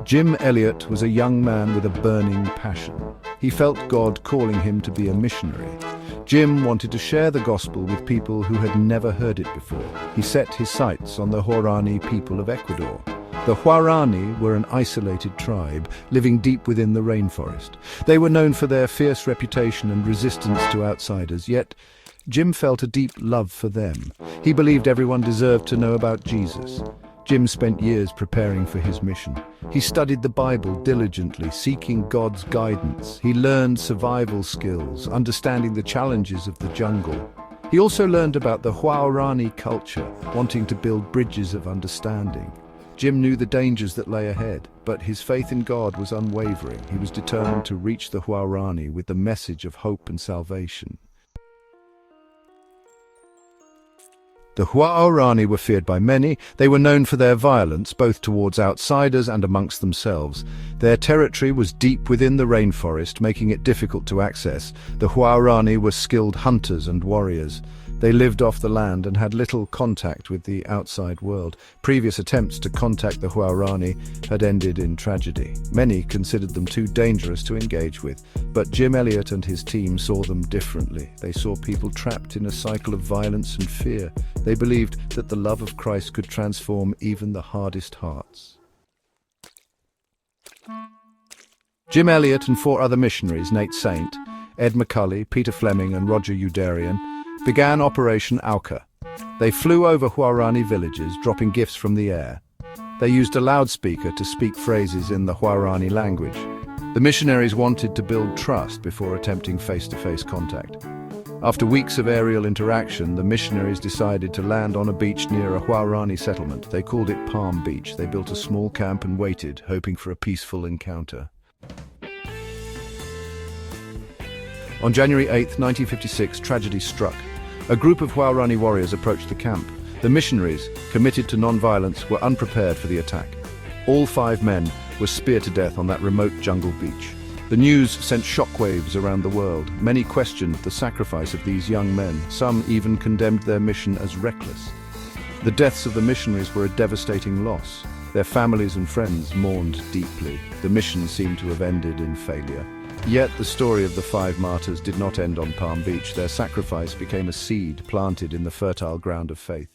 Jim Elliot was a young man with a burning passion. He felt God calling him to be a missionary. Jim wanted to share the gospel with people who had never heard it before. He set his sights on the Huaorani people of Ecuador. The Huaorani were an isolated tribe, living deep within the rainforest. They were known for their fierce reputation and resistance to outsiders, yet Jim felt a deep love for them. He believed everyone deserved to know about Jesus. Jim spent years preparing for his mission. He studied the Bible diligently, seeking God's guidance. He learned survival skills, understanding the challenges of the jungle. He also learned about the Huaorani culture, wanting to build bridges of understanding. Jim knew the dangers that lay ahead, but his faith in God was unwavering. He was determined to reach the Huaorani with the message of hope and salvation. The Huaorani were feared by many. They were known for their violence, both towards outsiders and amongst themselves. Their territory was deep within the rainforest, making it difficult to access. The Huaorani were skilled hunters and warriors. They lived off the land and had little contact with the outside world. Previous attempts to contact the Huaorani had ended in tragedy. Many considered them too dangerous to engage with, but Jim Elliot and his team saw them differently. They saw people trapped in a cycle of violence and fear. They believed that the love of Christ could transform even the hardest hearts. Jim Elliot and 4 other missionaries, Nate Saint, Ed McCulley, Peter Fleming and Roger Udarian, began Operation Auca. They flew over Huaorani villages, dropping gifts from the air. They used a loudspeaker to speak phrases in the Huaorani language. The missionaries wanted to build trust before attempting face-to-face contact. After weeks of aerial interaction, the missionaries decided to land on a beach near a Huaorani settlement. They called it Palm Beach. They built a small camp and waited, hoping for a peaceful encounter. On January 8, 1956, tragedy struck. A group of Huaorani warriors approached the camp. The missionaries, committed to non-violence, were unprepared for the attack. All 5 men were speared to death on that remote jungle beach. The news sent shockwaves around the world. Many questioned the sacrifice of these young men. Some even condemned their mission as reckless. The deaths of the missionaries were a devastating loss. Their families and friends mourned deeply. The mission seemed to have ended in failure. Yet the story of the 5 martyrs did not end on Palm Beach. Their sacrifice became a seed planted in the fertile ground of faith.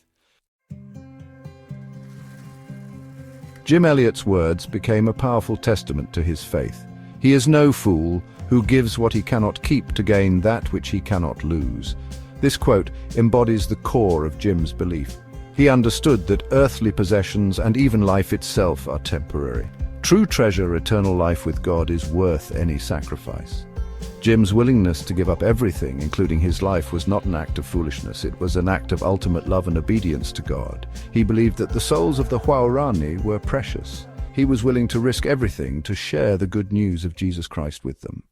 Jim Elliot's words became a powerful testament to his faith. He is no fool who gives what he cannot keep to gain that which he cannot lose. This quote embodies the core of Jim's belief. He understood that earthly possessions and even life itself are temporary. True treasure, eternal life with God, is worth any sacrifice. Jim's willingness to give up everything, including his life, was not an act of foolishness. It was an act of ultimate love and obedience to God. He believed that the souls of the Huaorani were precious. He was willing to risk everything to share the good news of Jesus Christ with them.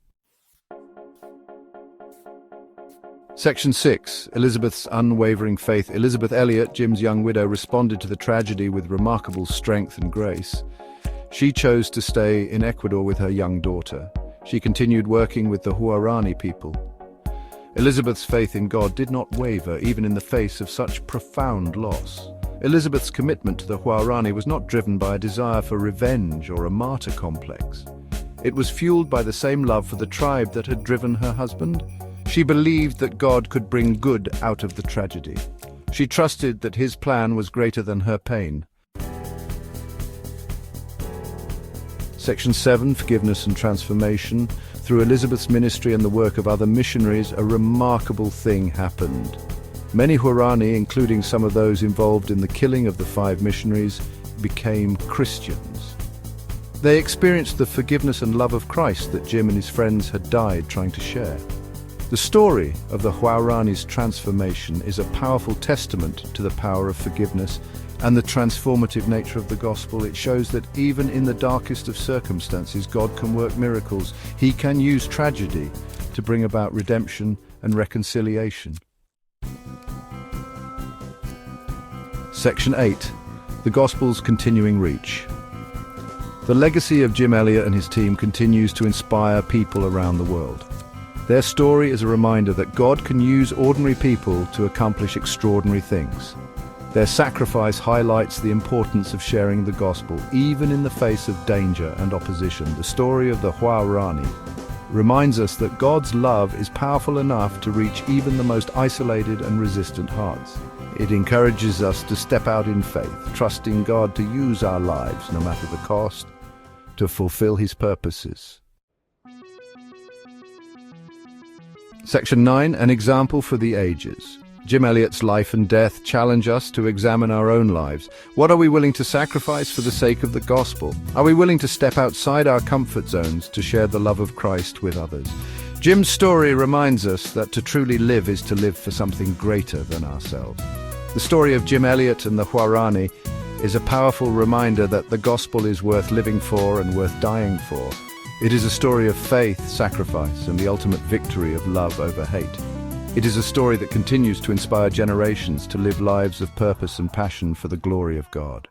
Section 6. Elisabeth's unwavering faith. Elisabeth Elliot, Jim's young widow, responded to the tragedy with remarkable strength and grace. She chose to stay in Ecuador with her young daughter. She continued working with the Huaorani people. Elisabeth's faith in God did not waver, even in the face of such profound loss. Elisabeth's commitment to the Huaorani was not driven by a desire for revenge or a martyr complex. It was fueled by the same love for the tribe that had driven her husband. She believed that God could bring good out of the tragedy. She trusted that his plan was greater than her pain. Section 7. Forgiveness and transformation. Through Elisabeth's ministry and the work of other missionaries, a remarkable thing happened. Many Huaorani, including some of those involved in the killing of the 5 missionaries, became Christians. They experienced the forgiveness and love of Christ that Jim and his friends had died trying to share. The story of the Huaorani's transformation is a powerful testament to the power of forgiveness and the transformative nature of the gospel. It shows that even in the darkest of circumstances, God can work miracles. He can use tragedy to bring about redemption and reconciliation. Section 8. The Gospel's continuing reach. The legacy of Jim Elliot and his team continues to inspire people around the world. Their story is a reminder that God can use ordinary people to accomplish extraordinary things. Their sacrifice highlights the importance of sharing the gospel, even in the face of danger and opposition. The story of the Huaorani reminds us that God's love is powerful enough to reach even the most isolated and resistant hearts. It encourages us to step out in faith, trusting God to use our lives, no matter the cost, to fulfill His purposes. Section 9, an example for the ages. Jim Elliot's life and death challenge us to examine our own lives. What are we willing to sacrifice for the sake of the gospel? Are we willing to step outside our comfort zones to share the love of Christ with others? Jim's story reminds us that to truly live is to live for something greater than ourselves. The story of Jim Elliot and the Huaorani is a powerful reminder that the gospel is worth living for and worth dying for. It is a story of faith, sacrifice, and the ultimate victory of love over hate. It is a story that continues to inspire generations to live lives of purpose and passion for the glory of God.